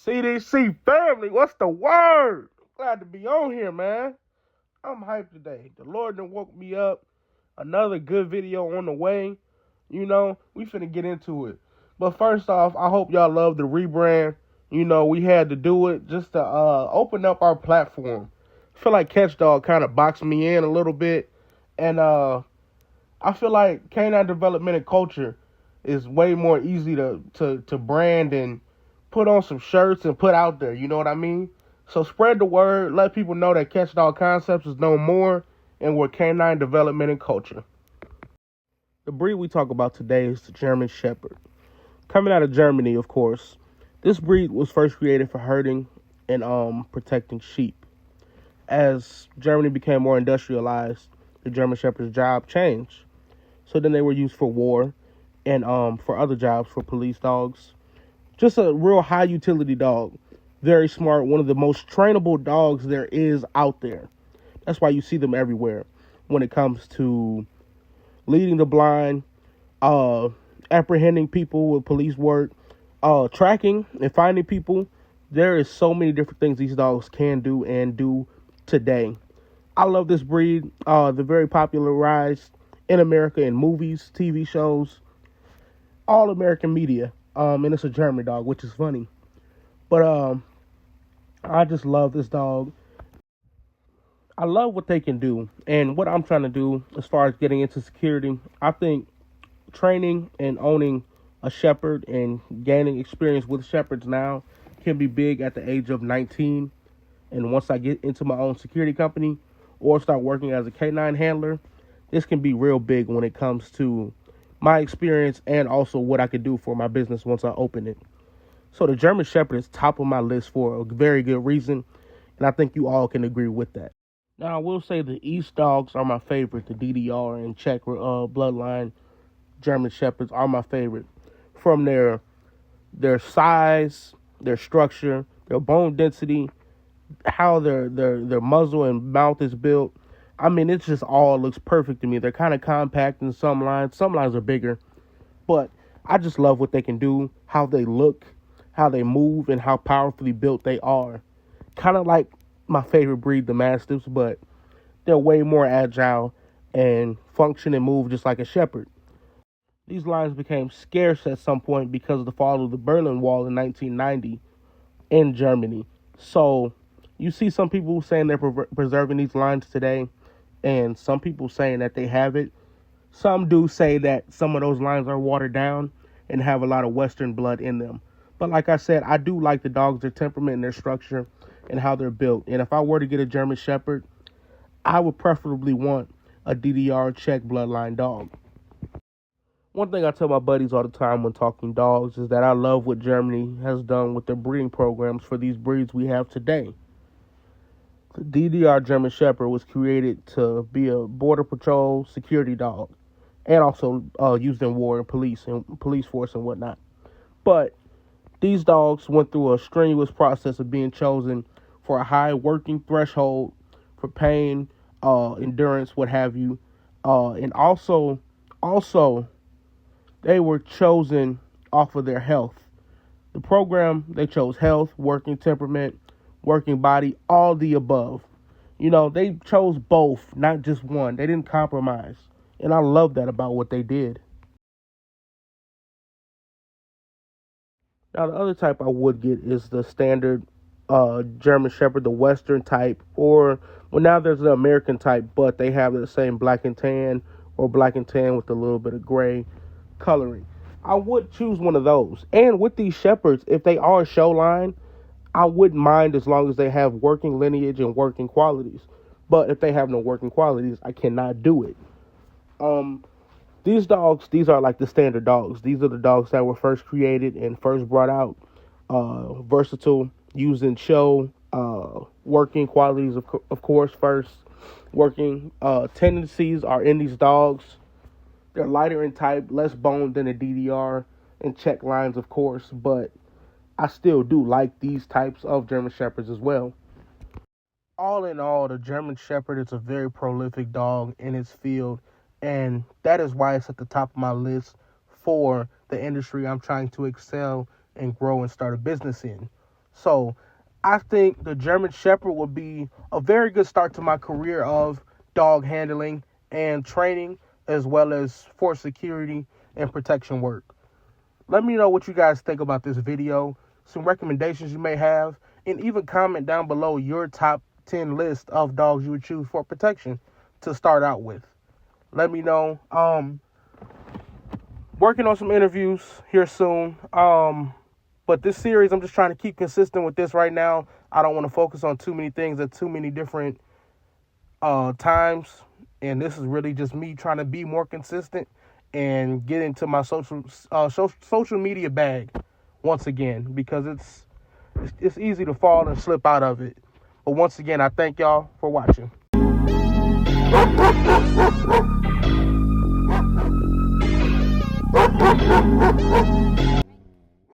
C.D.C. family, what's the word? Glad to be on here, man. I'm hyped today. The Lord done woke me up. Another good video on the way. We finna get into it. But first off, I hope y'all love the rebrand. We had to do it just to open up our platform. I feel like Catch Dog kind of boxed me in a little bit. And I feel like canine development and culture is way more easy to brand and put on some shirts and put out there. You know what I mean? So spread the word. Let people know that Catch Dog Concepts is no more and we're canine development and culture. The breed we talk about today is the German Shepherd. Coming out of Germany, of course. This breed was first created for herding and protecting sheep. As Germany became more industrialized, the German Shepherd's job changed. So then they were used for war and for other jobs, for police dogs. Just a real high utility dog. Very smart. One of the most trainable dogs there is out there. That's why you see them everywhere when it comes to leading the blind, apprehending people with police work, tracking and finding people. There is so many different things these dogs can do and do today. I love this breed. They're very popularized in America in movies, TV shows, all American media. And it's a German dog, which is funny. But I just love this dog. I love what they can do. And what I'm trying to do as far as getting into security, I think training and owning a shepherd and gaining experience with shepherds now can be big at the age of 19. And once I get into my own security company or start working as a canine handler, this can be real big when it comes to my experience and also what I could do for my business once I open it. So the German Shepherd is top of my list for a very good reason, and I think you all can agree with that. Now, I will say the East dogs are my favorite. The DDR and Czech bloodline German Shepherds are my favorite. From their size, their structure, their bone density, how their muzzle and mouth is built. I mean, it just all looks perfect to me. They're kind of compact in some lines. Some lines are bigger. But I just love what they can do, how they look, how they move, and how powerfully built they are. Kind of like my favorite breed, the Mastiffs, but they're way more agile and function and move just like a shepherd. These lines became scarce at some point because of the fall of the Berlin Wall in 1990 in Germany. So you see some people saying they're preserving these lines today, and some people saying that they have it. Some do say that some of those lines are watered down and have a lot of Western blood in them. But like I said, I do like the dogs, their temperament and their structure and how they're built. And if I were to get a German Shepherd, I would preferably want a DDR Czech bloodline dog. One thing I tell my buddies all the time when talking dogs is that I love what Germany has done with their breeding programs for these breeds we have today. The DDR German Shepherd was created to be a border patrol security dog and also used in war and police force and whatnot. But these dogs went through a strenuous process of being chosen for a high working threshold for pain, endurance, what have you. And also, they were chosen off of their health. The program, they chose health, working temperament, working body, all the above. They chose both, not just one. They didn't compromise. And I love that about what they did. Now, the other type I would get is the standard German Shepherd, the Western type, or, well, now there's the American type, but they have the same black and tan or black and tan with a little bit of gray coloring. I would choose one of those. And with these Shepherds, if they are show line, I wouldn't mind as long as they have working lineage and working qualities. But if they have no working qualities, I cannot do it. These dogs, these are like the standard dogs. These are the dogs that were first created and first brought out. Versatile, used in show, working qualities, of course, first. Working tendencies are in these dogs. They're lighter in type, less bone than the DDR and Czech lines, of course, but I still do like these types of German Shepherds as well. All in all, the German Shepherd is a very prolific dog in its field, and that is why it's at the top of my list for the industry I'm trying to excel and grow and start a business in. So I think the German Shepherd would be a very good start to my career of dog handling and training, as well as for security and protection work. Let me know what you guys think about this video, some recommendations you may have, and even comment down below your top 10 list of dogs you would choose for protection to start out with. Let me know. Working on some interviews here soon. But this series, I'm just trying to keep consistent with this right now. I don't want to focus on too many things at too many different times. And this is really just me trying to be more consistent and get into my social media bag once again, because it's easy to fall and slip out of it. But once again, I thank y'all for watching.